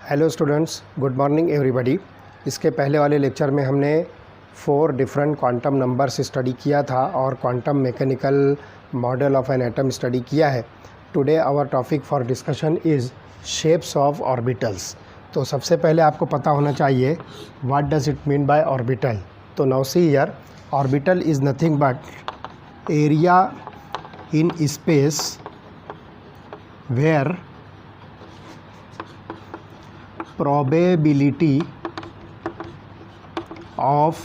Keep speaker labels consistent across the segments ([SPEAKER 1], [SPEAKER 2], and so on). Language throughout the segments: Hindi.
[SPEAKER 1] Hello students, good morning everybody. इसके पहले वाले लेक्चर में हमने 4 डिफरेंट क्वांटम नंबर्स स्टडी किया था और quantum mechanical model of an atom study किया है। Today our topic for discussion is shapes of orbitals. तो सबसे पहले आपको पता होना चाहिए what does it mean by orbital. तो now see here, orbital is nothing but area in space where probability of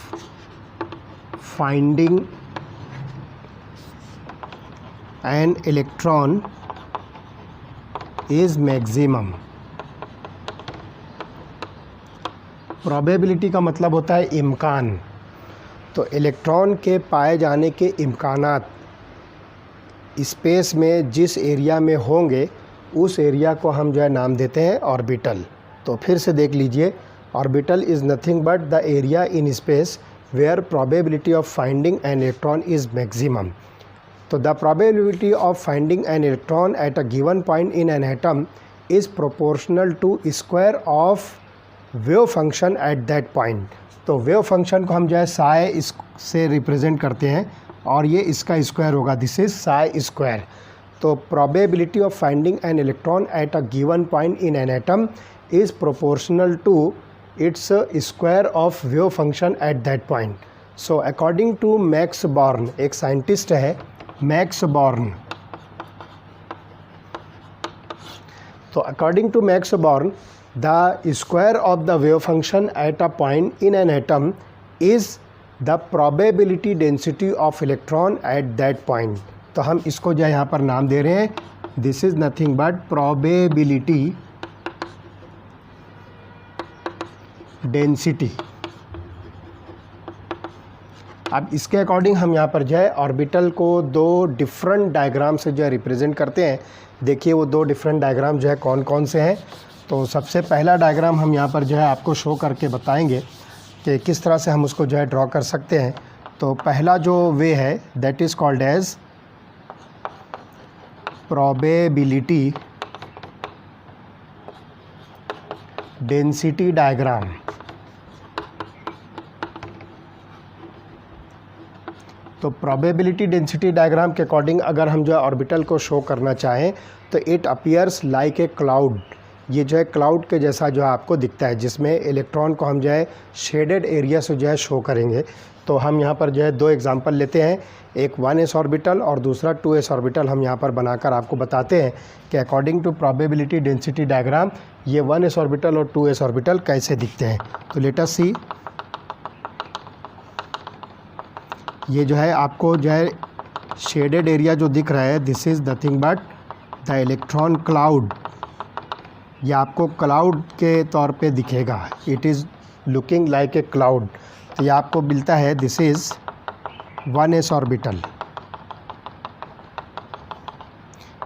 [SPEAKER 1] finding an electron is maximum। probability का मतलब होता है इम्कान। तो इलेक्ट्रॉन के पाए जाने के इम्कानात स्पेस में जिस एरिया में होंगे उस एरिया को हम जो है नाम देते हैं ऑर्बिटल। तो फिर से देख लीजिए, orbital is nothing but the area in space where probability of finding an electron is maximum. तो the probability of finding an electron at a given point in an atom is proportional to square of wave function at that point. तो वेव फंक्शन को हम जो है साई से रिप्रेजेंट करते हैं और ये इसका स्क्वायर होगा, दिस इज़ साई स्क्वायर। तो probability of finding an electron at a given point in an atom is proportional to its square of wave function at that point. So according to Max Born, एक साइंटिस्ट है मैक्स बॉर्न। तो according to Max Born, the square of the wave function at a point in an atom is the probability density of electron at that point. तो हम इसको जो यहाँ पर नाम दे रहे हैं, this is nothing but probability density. अब इसके अकॉर्डिंग हम यहाँ पर जो है ऑर्बिटल को दो डिफरेंट डायग्राम से जो है रिप्रेजेंट करते हैं। देखिए वो दो डिफरेंट डायग्राम जो है कौन कौन से हैं। तो सबसे पहला डायग्राम हम यहाँ पर जो है आपको शो करके बताएंगे कि किस तरह से हम उसको जो है ड्रॉ कर सकते हैं। तो पहला जो वे है that is called as probability density diagram. तो प्रोबेबिलिटी डेंसिटी डायग्राम के अकॉर्डिंग अगर हम जो है ऑर्बिटल को शो करना चाहें तो it appears like a cloud. ये जो है क्लाउड के जैसा जो है आपको दिखता है, जिसमें इलेक्ट्रॉन को हम जो है शेडेड एरिया से जो है शो करेंगे। तो हम यहाँ पर जो है दो एग्जांपल लेते हैं, एक 1s ऑर्बिटल और दूसरा 2s ऑर्बिटल हम यहाँ पर बनाकर आपको बताते हैं कि according to probability density diagram ये 1s ऑर्बिटल और 2s ऑर्बिटल कैसे दिखते हैं। तो लेट अस सी, ये जो है आपको जो है शेडेड एरिया जो दिख रहा है this is nothing but the electron cloud. ये आपको क्लाउड के तौर पे दिखेगा, it is looking like a cloud. तो ये आपको मिलता है दिस इज़ 1s ऑर्बिटल।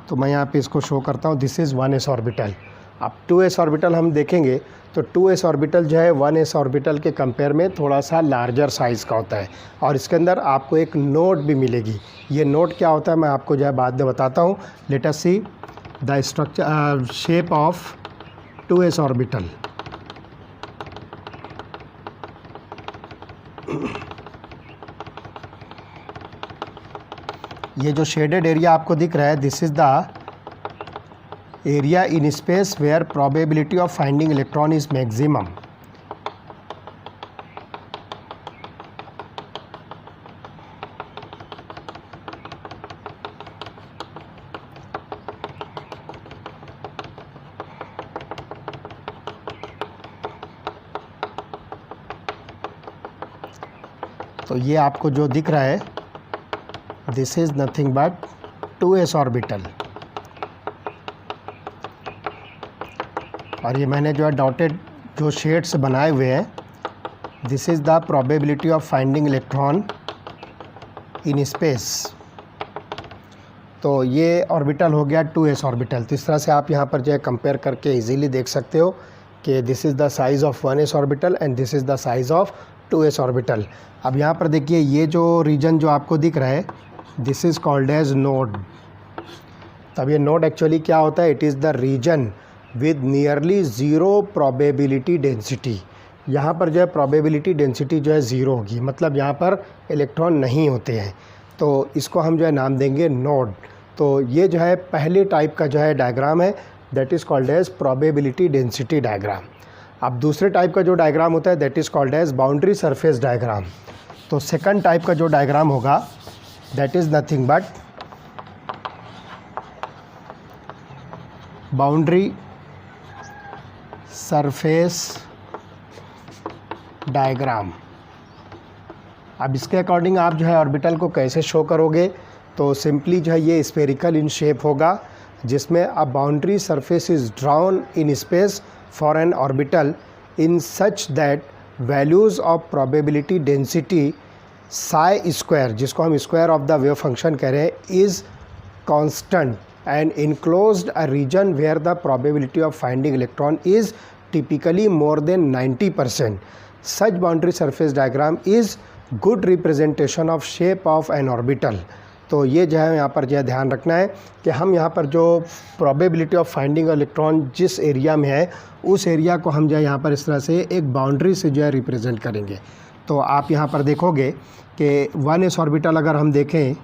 [SPEAKER 1] तो मैं यहाँ पे इसको शो करता हूँ, दिस इज़ 1s ऑर्बिटल। अब 2s ऑर्बिटल हम देखेंगे तो 2s ऑर्बिटल जो है 1s ऑर्बिटल के कंपेयर में थोड़ा सा लार्जर साइज़ का होता है और इसके अंदर आपको एक नोड भी मिलेगी। ये नोड क्या होता है मैं आपको जो है बाद में बताता हूँ। Let us see the structure shape of 2s orbital. ये जो शेडेड एरिया आपको दिख रहा है this is the area in space where probability of finding electron is maximum. तो ये आपको जो दिख रहा है this is nothing but 2s orbital. और ये मैंने जो है डॉटेड जो शेड्स बनाए हुए हैं this is the probability of finding electron in space. तो ये ऑर्बिटल हो गया 2s ऑर्बिटल। तो इस तरह से आप यहाँ पर जो है कंपेयर करके इजीली देख सकते हो कि this is the size of 1s orbital and this is the size of 2s orbital. अब यहाँ पर देखिए ये जो रीजन जो आपको दिख रहा है this is called as node. तब ये नोड एक्चुअली क्या होता है, it is the region with nearly zero probability density. यहाँ पर जो है प्रोबेबिलिटी डेंसिटी जो है ज़ीरो होगी, मतलब यहाँ पर इलेक्ट्रॉन नहीं होते हैं, तो इसको हम जो है नाम देंगे नोड। तो ये जो है पहले टाइप का जो है डायग्राम है, that is called as probability density diagram. अब दूसरे टाइप का जो डायग्राम होता है that is called as boundary surface diagram. तो सेकंड टाइप का जो डायग्राम होगा that is nothing but boundary surface diagram. अब इसके अकॉर्डिंग आप जो है ऑर्बिटल को कैसे शो करोगे, तो सिंपली जो है ये स्फेरिकल इन शेप होगा, जिसमें a boundary surface is drawn in space for an orbital in such that values of probability density psi square, जिसको हम square of the wave function कह रहे हैं, is constant and enclosed a region where the probability of finding electron is typically more than 90%. Such boundary surface diagram is good representation of shape of an orbital. तो ये जो है यहाँ पर जो है ध्यान रखना है कि हम यहाँ पर जो probability of finding electron जिस एरिया में है उस एरिया को हम जो है यहाँ पर इस तरह से एक बाउंड्री से जो है रिप्रेजेंट करेंगे। तो आप यहाँ पर देखोगे कि 1s ऑर्बिटल अगर हम देखें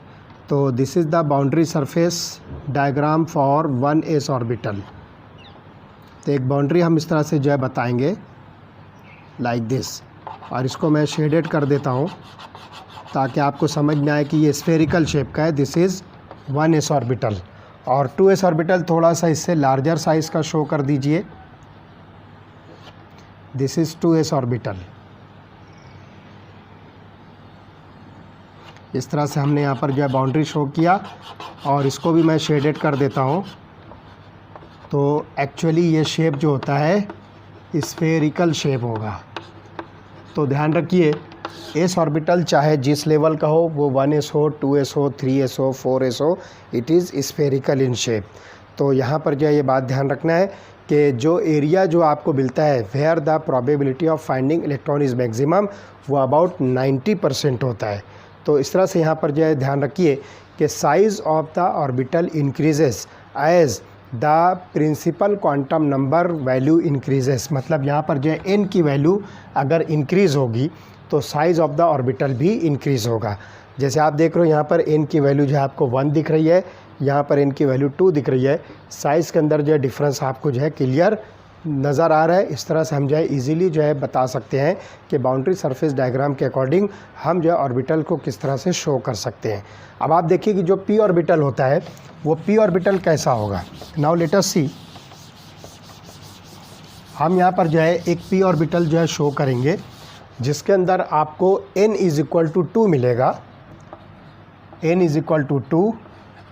[SPEAKER 1] तो this is the boundary surface diagram for 1s orbital. तो एक बाउंड्री हम इस तरह से जो है बताएंगे लाइक दिस, और इसको मैं शेडेड कर देता हूँ ताकि आपको समझ में आए कि ये स्फेरिकल शेप का है। दिस इज़ 1s ऑर्बिटल, और 2s ऑर्बिटल थोड़ा सा इससे लार्जर साइज़ का शो कर दीजिए। This is 2s orbital. इस तरह से हमने यहाँ पर जो है बाउंड्री शो किया, और इसको भी मैं शेडेड कर देता हूँ। तो एक्चुअली ये शेप जो होता है स्फेरिकल शेप होगा। तो ध्यान रखिए एस ऑर्बिटल चाहे जिस लेवल का हो, वो 1s हो, 2s हो, 3s हो, 4s हो, it is spherical in shape. तो यहाँ पर जो है ये बात ध्यान रखना है कि जो एरिया जो आपको मिलता है where the probability of finding electron is maximum, वो अबाउट 90% होता है। तो इस तरह से यहाँ पर जो है ध्यान रखिए कि size of the orbital increases as the principal quantum number value increases. मतलब यहाँ पर जो है n की वैल्यू अगर इंक्रीज़ होगी तो साइज़ ऑफ द ऑर्बिटल भी इंक्रीज़ होगा। जैसे आप देख रहे हो यहाँ पर n की वैल्यू जो है आपको 1 दिख रही है, यहाँ पर n की वैल्यू 2 दिख रही है। साइज़ के अंदर जो है डिफरेंस आपको जो है क्लियर नज़र आ रहा है। इस तरह से हम जो है ईज़िली जो है बता सकते हैं कि बाउंड्री सरफेस डायग्राम के अकॉर्डिंग हम जो है ऑर्बिटल को किस तरह से शो कर सकते हैं। अब आप देखिए कि जो p ऑर्बिटल होता है वो p ऑर्बिटल कैसा होगा। नाउ लेट अस सी, हम यहाँ पर जो है एक p ऑर्बिटल जो है शो करेंगे जिसके अंदर आपको n = 2 मिलेगा, n = 2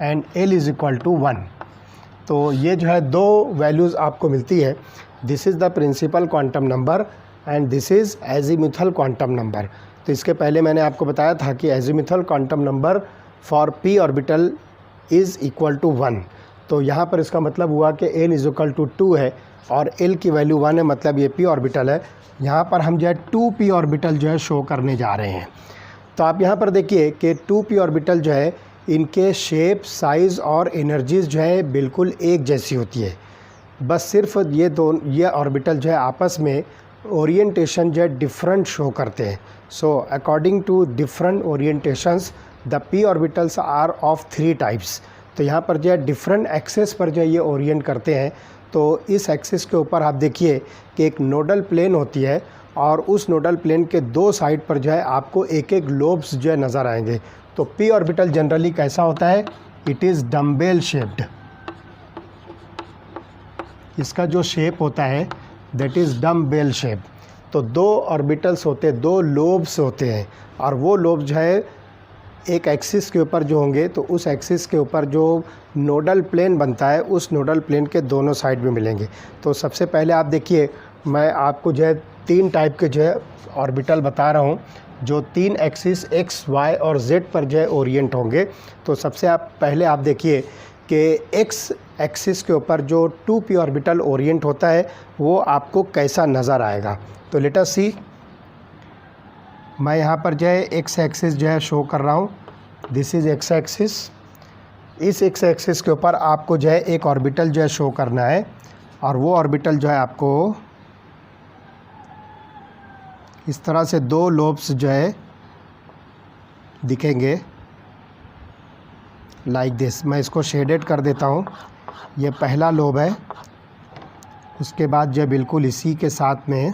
[SPEAKER 1] एंड l = 1। तो ये जो है दो वैल्यूज़ आपको मिलती है। This is the principal quantum number and this is azimuthal quantum number. तो इसके पहले मैंने आपको बताया था कि azimuthal quantum number for p orbital is equal to 1। तो यहाँ पर इसका मतलब हुआ कि n = 2 है और l की वैल्यू 1 है, मतलब ये p ऑर्बिटल है। यहाँ पर हम जो है 2p ऑर्बिटल जो है शो करने जा रहे हैं। तो आप यहाँ पर देखिए कि 2p ऑर्बिटल जो है इनके शेप, साइज़ और एनर्जीज़ जो है बिल्कुल एक जैसी होती है। बस सिर्फ ये ऑर्बिटल जो है आपस में ओरिएंटेशन जो है डिफरेंट शो करते हैं। So according to different orientations the p orbitals are of 3 types. तो यहाँ पर जो है डिफरेंट एक्सेस पर जो है ये ओरिएंट करते हैं। तो इस एक्सिस के ऊपर आप देखिए कि एक नोडल प्लेन होती है और उस नोडल प्लेन के 2 साइड पर जो है आपको एक एक लोब्स जो है नज़र आएंगे। तो p ऑर्बिटल जनरली कैसा होता है, इट इज़ डम्बेल शेप्ड। इसका जो शेप होता है दैट इज़ डम्बेल शेप। तो 2 ऑर्बिटल्स होते हैं, 2 लोब्स होते हैं, और वो लोब जो है एक एक्सिस के ऊपर जो होंगे तो उस एक्सिस के ऊपर जो नोडल प्लेन बनता है उस नोडल प्लेन के दोनों साइड में मिलेंगे। तो सबसे पहले आप देखिए मैं आपको जो है 3 टाइप के जो है ऑर्बिटल बता रहा हूँ जो 3 एक्सिस x, y और z पर जो है ओरिएंट होंगे। तो सबसे पहले आप देखिए कि x एक्सिस के ऊपर जो 2p ऑर्बिटल ओरिएंट होता है वो आपको कैसा नज़र आएगा। तो लेट अस सी, मैं यहाँ पर जो है x एक्सिस जो है शो कर रहा हूँ। This is x axis. इस x एक्सिस के ऊपर आपको जो है एक ऑर्बिटल जो है शो करना है और वो ऑर्बिटल जो है आपको इस तरह से 2 लोब्स जो है दिखेंगे लाइक दिस। मैं इसको शेडेड कर देता हूँ। ये पहला लोब है। उसके बाद जो है बिल्कुल इसी के साथ में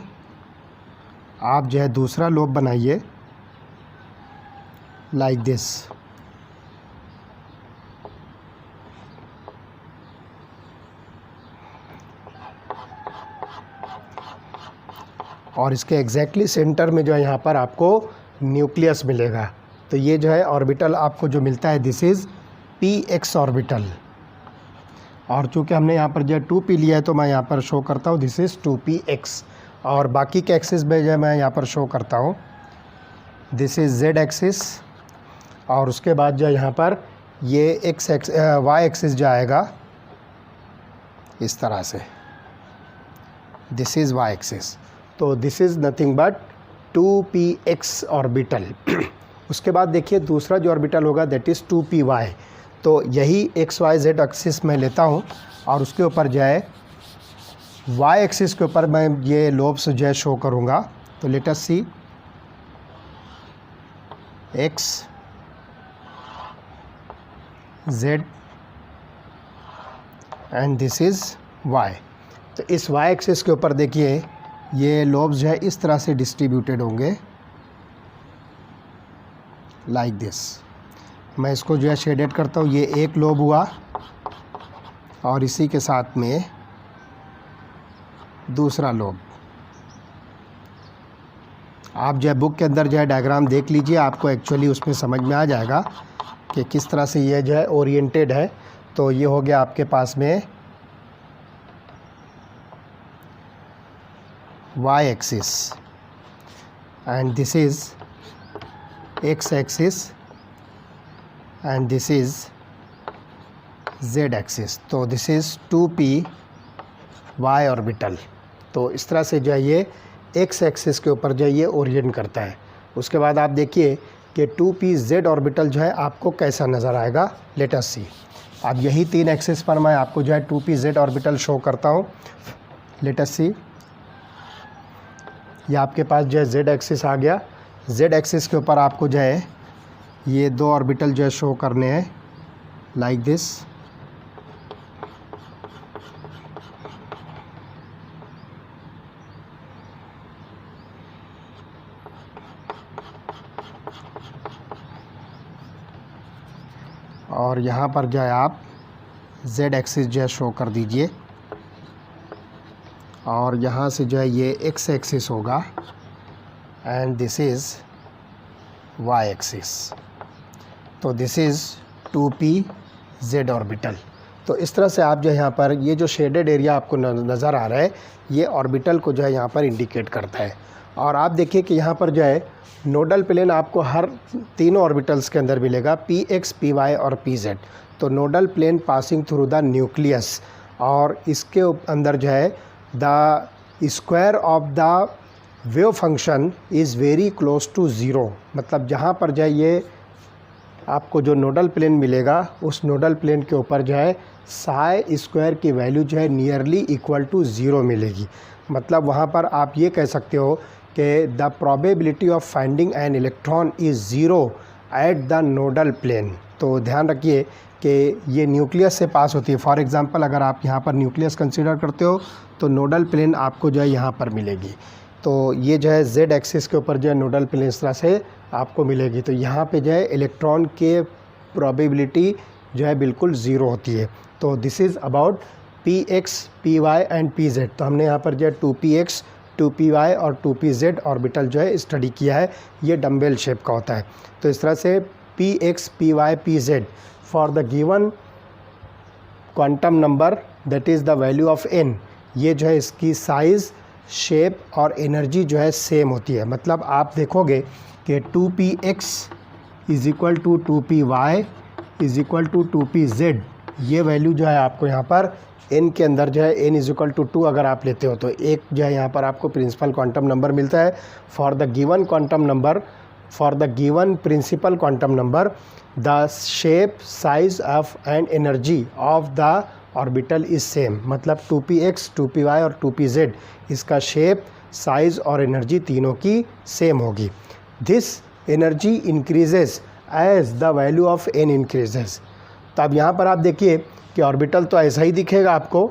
[SPEAKER 1] आप जो है दूसरा लोब बनाइए लाइक दिस। और इसके एग्जैक्टली सेंटर में जो है यहाँ पर आपको न्यूक्लियस मिलेगा। तो ये जो है ऑर्बिटल आपको जो मिलता है दिस इज़ px ऑर्बिटल। और चूँकि हमने यहाँ पर जो है 2p लिया है तो मैं यहाँ पर शो करता हूँ दिस इज़ 2px। और बाकी के एक्सिस में जो है मैं यहाँ पर शो करता हूँ दिस इज़ z एक्सिस। और उसके बाद जो है यहाँ पर ये y एक्सिस जो आएगा इस तरह से, दिस इज़ y एक्सिस। तो this is nothing but 2px orbital. उसके बाद देखिए दूसरा जो ऑर्बिटल होगा दैट इज़ 2py। तो यही x y z एक्सिस मैं लेता हूँ और उसके ऊपर जो है y एक्सिस के ऊपर मैं ये लोब्स जो है शो करूँगा। तो let us see x z and this is y। तो इस y एक्सिस के ऊपर देखिए ये लोब्स जो है इस तरह से डिस्ट्रीब्यूटेड होंगे लाइक दिस। मैं इसको जो है शेडेड करता हूँ। ये एक लोब हुआ और इसी के साथ में दूसरा लोब। आप जो है बुक के अंदर जो है डायग्राम देख लीजिए, आपको एक्चुअली उसमें समझ में आ जाएगा कि किस तरह से ये जो है ओरिएंटेड है। तो ये हो गया आपके पास में y axis and this is x axis and this is z axis. तो दिस इज़ 2py ऑर्बिटल। तो इस तरह से जो है ये x एक्सिस के ऊपर जो है ये ओरिएंट करता है। उसके बाद आप देखिए कि 2pz ऑर्बिटल जो है आपको कैसा नज़र आएगा। लेट अस सी। अब यही 3 एक्सिस पर मैं आपको जो है 2pz ऑर्बिटल शो करता हूँ। लेट अस सी। ये आपके पास जो है z एक्सिस आ गया। z एक्सिस के ऊपर आपको जो है ये 2 ऑर्बिटल जो है शो करने हैं लाइक दिस। और यहाँ पर जो है आप z एक्सिस जो है शो कर दीजिए और यहाँ से जो है ये x एक्सिस होगा and this is y axis. तो दिस इज़ 2pz ऑर्बिटल। तो इस तरह से आप जो है यहाँ पर ये जो शेडेड एरिया आपको नज़र आ रहा है ये ऑर्बिटल को जो है यहाँ पर इंडिकेट करता है। और आप देखिए कि यहाँ पर जो है नोडल प्लेन आपको हर तीनों ऑर्बिटल्स के अंदर मिलेगा px, py और pz। तो nodal plane passing through the nucleus और इसके अंदर जो है the square of the wave function is very close to zero. मतलब जहाँ पर जो है ये आपको जो नोडल प्लेन मिलेगा उस नोडल प्लेन के ऊपर जो है साई स्क्वायर की वैल्यू जो है नियरली इक्वल टू ज़ीरो मिलेगी। मतलब वहाँ पर आप ये कह सकते हो कि the probability of finding an electron is zero at the nodal plane. तो ध्यान रखिए कि ये न्यूक्लियस से पास होती है। फॉर एग्ज़ाम्पल अगर आप यहाँ पर न्यूक्लियस कंसीडर करते हो तो नोडल प्लेन आपको जो है यहाँ पर मिलेगी। तो ये जो है z एक्सिस के ऊपर जो है नोडल प्लेन इस तरह से आपको मिलेगी। तो यहाँ पे जो है इलेक्ट्रॉन के प्रोबेबिलिटी जो है बिल्कुल ज़ीरो होती है। तो this is about px, py and pz। तो हमने यहाँ पर जो है 2px, 2py और 2pz ऑर्बिटल जो है स्टडी किया है। ये डम्बेल शेप का होता है। तो इस तरह से px, py, pz for the given quantum number that is the value of n, ये जो है इसकी साइज़, शेप और एनर्जी जो है सेम होती है। मतलब आप देखोगे कि 2px is equal to 2py is equal to 2pz। ये वैल्यू जो है आपको यहाँ पर n के अंदर जो है n इज़ इक्वल टू 2 अगर आप लेते हो तो एक जो है यहाँ पर आपको प्रिंसिपल क्वांटम नंबर मिलता है। For the given quantum number, for the given principal quantum number, the shape, size of and energy of the orbital is same, मतलब 2px 2py और 2pz इसका शेप, साइज़ और एनर्जी तीनों की सेम होगी। This energy increases as the value of n increases. तो अब यहाँ पर आप देखिए कि ऑर्बिटल तो ऐसा ही दिखेगा आपको,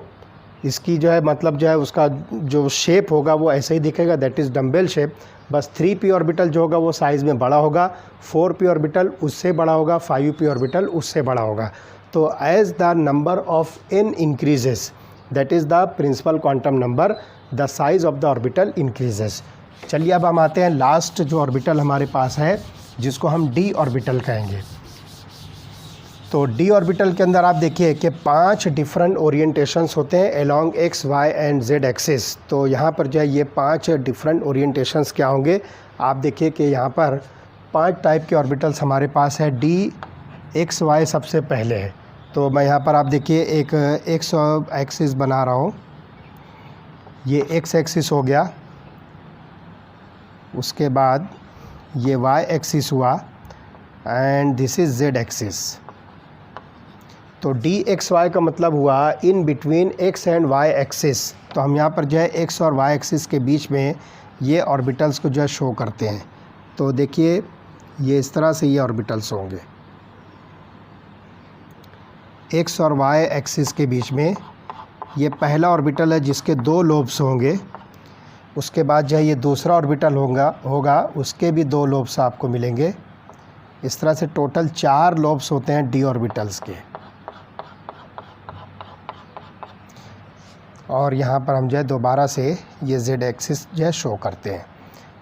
[SPEAKER 1] इसकी जो है मतलब जो है उसका जो शेप होगा वो ऐसा ही दिखेगा, दैट इज़ डम्बेल शेप। बस 3p ऑर्बिटल जो होगा वो साइज़ में बड़ा होगा, 4p ऑर्बिटल उससे बड़ा होगा, 5p ऑर्बिटल उससे बड़ा होगा। तो as the number of n increases, that is the principal quantum number, the size of the orbital increases. चलिए अब हम आते हैं लास्ट जो ऑर्बिटल हमारे पास है जिसको हम d ऑर्बिटल कहेंगे। तो d ऑर्बिटल के अंदर आप देखिए कि 5 डिफरेंट ओरिएंटेशंस होते हैं along x, y and z axis. तो यहाँ पर जो है ये 5 डिफरेंट ओरिएंटेशंस क्या होंगे, आप देखिए कि यहाँ पर 5 टाइप के ऑर्बिटल्स हमारे पास है। d x y सबसे पहले है, तो मैं यहाँ पर आप देखिए एक x एक्सिस बना रहा हूँ, ये x एक्सिस हो गया, उसके बाद ये y एक्सिस हुआ and this is z axis. तो dxy का मतलब हुआ इन between x and y axis. तो हम यहाँ पर जो है x और y एक्सिस के बीच में ये ऑर्बिटल्स को जो है शो करते हैं। तो देखिए ये इस तरह से ये ऑर्बिटल्स होंगे x और y एक्सिस के बीच में। ये पहला ऑर्बिटल है जिसके 2 लोब्स होंगे, उसके बाद जो है ये दूसरा ऑर्बिटल होगा उसके भी 2 लोब्स आपको मिलेंगे। इस तरह से टोटल 4 लोब्स होते हैं d ऑर्बिटल्स के। और यहाँ पर हम जो है दोबारा से ये z एक्सिस जो है शो करते हैं।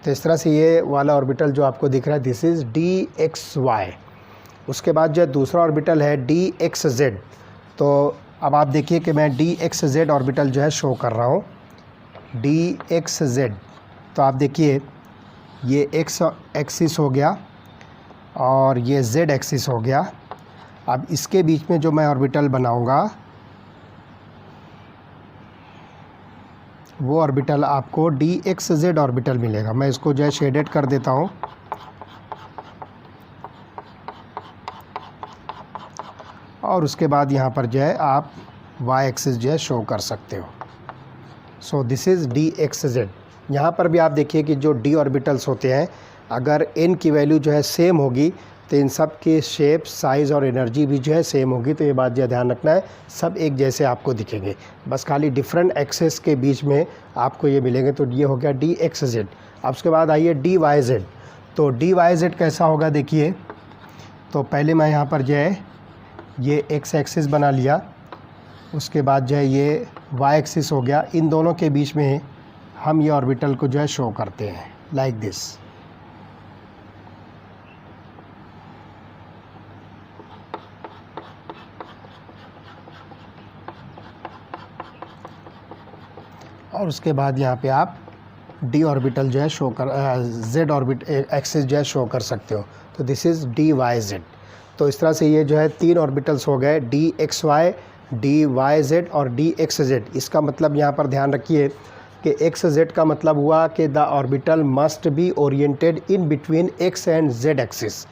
[SPEAKER 1] तो इस तरह से ये वाला ऑर्बिटल जो आपको दिख रहा है दिस इज़ dxy। उसके बाद जो है दूसरा ऑर्बिटल है dxz। तो अब आप देखिए कि मैं dxz ऑर्बिटल जो है शो कर रहा हूँ, dxz। तो आप देखिए ये x एक्सिस हो गया और ये z एक्सिस हो गया। अब इसके बीच में जो मैं ऑर्बिटल बनाऊँगा वो ऑर्बिटल आपको dxz ऑर्बिटल मिलेगा। मैं इसको जो है शेडेड कर देता हूँ। और उसके बाद यहाँ पर जो है आप y एक्सिस जो है शो कर सकते हो। So this is dxz। यहाँ पर भी आप देखिए कि जो d ऑर्बिटल्स होते हैं अगर n की वैल्यू जो है सेम होगी तो इन सब के शेप, साइज़ और एनर्जी भी जो है सेम होगी। तो ये बात जो ध्यान रखना है, सब एक जैसे आपको दिखेंगे, बस खाली डिफरेंट एक्सेस के बीच में आपको ये मिलेंगे। तो ये हो गया dxz। अब उसके बाद आइए dyz। तो dyz कैसा होगा देखिए। तो पहले मैं यहाँ पर जो है ये x एक्सिस बना लिया, उसके बाद जो है ये y एक्सिस हो गया। इन दोनों के बीच में हम ये ऑर्बिटल को जो है शो करते हैं लाइक दिस। और उसके बाद यहाँ पे आप d ऑर्बिटल जो है शो कर z ऑर्बिट एक्सिस जो है शो कर सकते हो। तो दिस इज़ dyz। तो इस तरह से ये जो है 3 ऑर्बिटल्स हो गए, dxy, dyz और dxz। इसका मतलब यहाँ पर ध्यान रखिए कि xz का मतलब हुआ कि the orbital must be oriented in between x and z axis.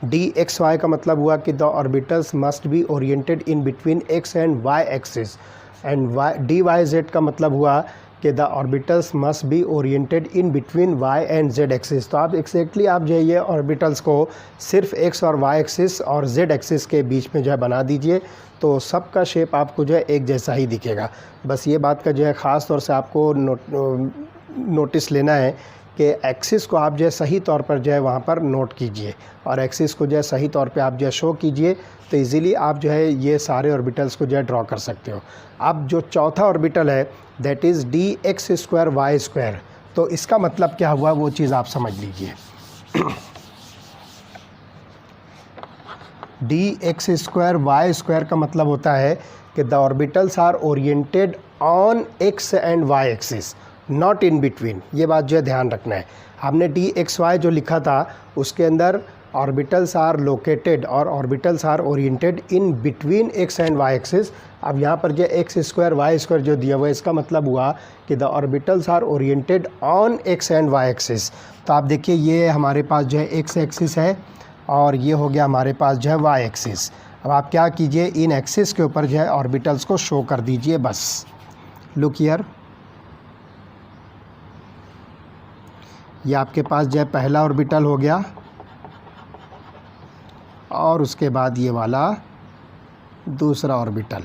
[SPEAKER 1] dxy का मतलब हुआ कि the orbitals must be oriented in between x and y axis. And dyz का मतलब हुआ कि the orbitals must be oriented in between y and z axis. तो आप एक्जैक्टली आप जो है ये ऑर्बिटल्स को सिर्फ x और y एक्सिस और z एक्सिस के बीच में जो है बना दीजिए, तो सबका शेप आपको जो है एक जैसा ही दिखेगा। बस ये बात का जो है ख़ास तौर से आपको नोटिस लेना है कि एक्सिस को आप जो है सही तौर पर जो है वहाँ पर नोट कीजिए और एक्सिस को जो है सही तौर पे आप जो है शो कीजिए, तो इजीली आप जो है ये सारे ऑर्बिटल्स को जो है ड्रॉ कर सकते हो। अब जो चौथा ऑर्बिटल है दैट इज़ dx² y²। तो इसका मतलब क्या हुआ वो चीज़ आप समझ लीजिए। dx² y² का मतलब होता है कि the orbitals are oriented on x and y axis, not in between. ये बात जो है ध्यान रखना है। हमने dxy जो लिखा था उसके अंदर ऑर्बिटल्स आर लोकेटेड और orbitals are oriented in between x and y axis. अब यहाँ पर जो x² y² जो दिया हुआ है इसका मतलब हुआ कि the orbitals are oriented on x and y axis. तो आप देखिए ये हमारे पास जो है x एक्सिस है और ये हो गया हमारे पास जो है y एक्सिस। अब आप क्या कीजिए, इन एक्सिस के ऊपर जो है ऑर्बिटल्स को शो कर दीजिए बस। लुक हियर, ये आपके पास जो है पहला ऑर्बिटल हो गया और उसके बाद ये वाला दूसरा ऑर्बिटल।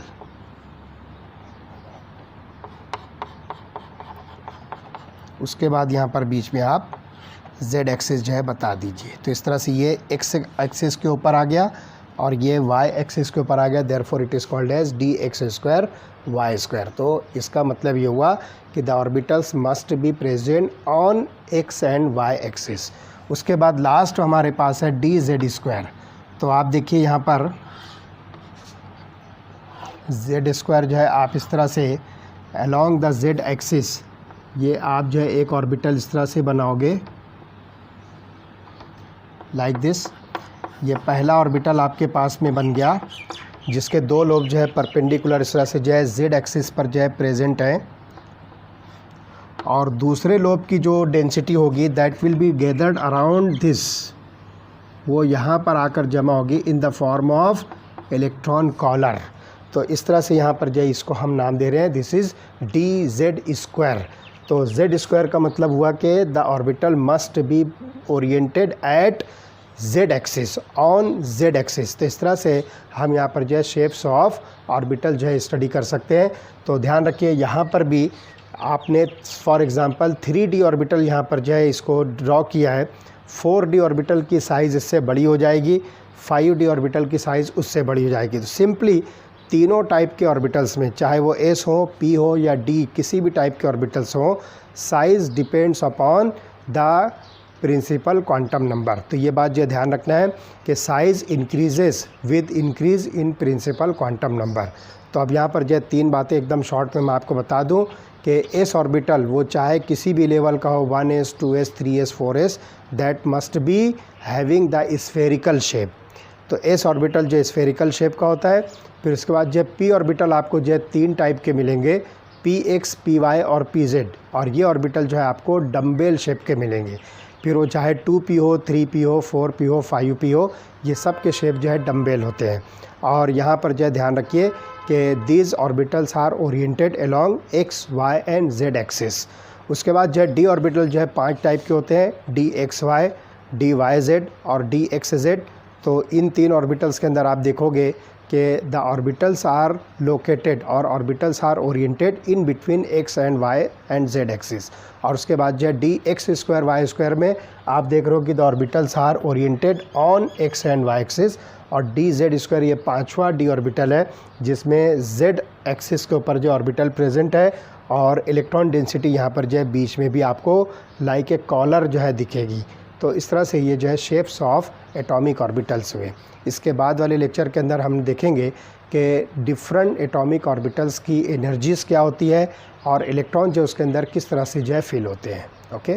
[SPEAKER 1] उसके बाद यहाँ पर बीच में आप z एक्सिस जो है बता दीजिए। तो इस तरह से ये x एक्सिस के ऊपर आ गया और ये y एक्सिस के ऊपर आ गया, therefore it is called as dx² y²। तो इसका मतलब ये हुआ कि the orbitals must be present on x and y axis. उसके बाद लास्ट हमारे पास है dz²। तो आप देखिए यहाँ पर z² जो है आप इस तरह से अलोंग द z एक्सिस ये आप जो है एक ऑर्बिटल इस तरह से बनाओगे लाइक दिस। ये पहला ऑर्बिटल आपके पास में बन गया जिसके दो लोब जो है परपेंडिकुलर इस तरह से जो है z एक्सिस पर जो है प्रेजेंट है, और दूसरे लोब की जो डेंसिटी होगी that will be gathered around this, वो यहाँ पर आकर जमा होगी in the form of electron collar. तो इस तरह से यहाँ पर जो है इसको हम नाम दे रहे हैं, दिस इज़ dz²। तो z² का मतलब हुआ कि the orbital must be oriented at z axis, on z axis. तो इस तरह से हम यहाँ पर जो है शेप्स ऑफ ऑर्बिटल जो है स्टडी कर सकते हैं। तो ध्यान रखिए यहाँ पर भी आपने फॉर एग्ज़ाम्पल 3D ऑर्बिटल यहाँ पर जो है इसको ड्रॉ किया है, 4D ऑर्बिटल की साइज़ इससे बड़ी हो जाएगी, 5D ऑर्बिटल की साइज़ उससे बड़ी हो जाएगी। तो सिंपली तीनों टाइप के ऑर्बिटल्स में, चाहे वो s हो, p हो या d, किसी भी टाइप के ऑर्बिटल्स हो, size depends upon the principal quantum number. तो ये बात जो ध्यान रखना है कि size increases with increase in principal quantum number. तो अब यहाँ पर जो 3 बातें एकदम शॉर्ट में मैं आपको बता दूँ कि s ऑर्बिटल वो चाहे किसी भी लेवल का हो, 1s, 2s, 3s, 4s, that must be having the spherical shape. तो s ऑर्बिटल जो स्फेरिकल शेप का होता है। फिर उसके बाद जो p ऑर्बिटल आपको जो 3 टाइप के मिलेंगे, px, py और pz, और ये ऑर्बिटल जो है आपको डम्बेल शेप के मिलेंगे। फिर वो चाहे 2p हो, 3p हो, 4p हो, 5p हो, ये सब के शेप जो है डम्बेल होते हैं। और यहाँ पर जो है ध्यान रखिए कि these orbitals are oriented along x, y and z axis. उसके बाद जो है d ऑर्बिटल जो है 5 टाइप के होते हैं, dxy, dyz और dxz। तो इन 3 ऑर्बिटल्स के अंदर आप देखोगे कि द ऑर्बिटल्स आर लोकेटेड और orbitals are oriented in between x and y and z axis. और उसके बाद जो है dx² y² में आप देख रहे हो कि the orbitals are oriented on x and y axis. और dz² ये 5वां d ऑर्बिटल है जिसमें z एक्सिस के ऊपर जो ऑर्बिटल प्रेजेंट है, और इलेक्ट्रॉन डेंसिटी यहाँ पर जो है बीच में भी आपको लाइक ए कॉलर जो है दिखेगी। तो इस तरह से ये जो है शेप्स ऑफ एटॉमिक ऑर्बिटल्स हुए। इसके बाद वाले लेक्चर के अंदर हम देखेंगे कि डिफरेंट एटॉमिक ऑर्बिटल्स की एनर्जीज़ क्या होती है और इलेक्ट्रॉन जो उसके अंदर किस तरह से जो है फील होते हैं। ओके।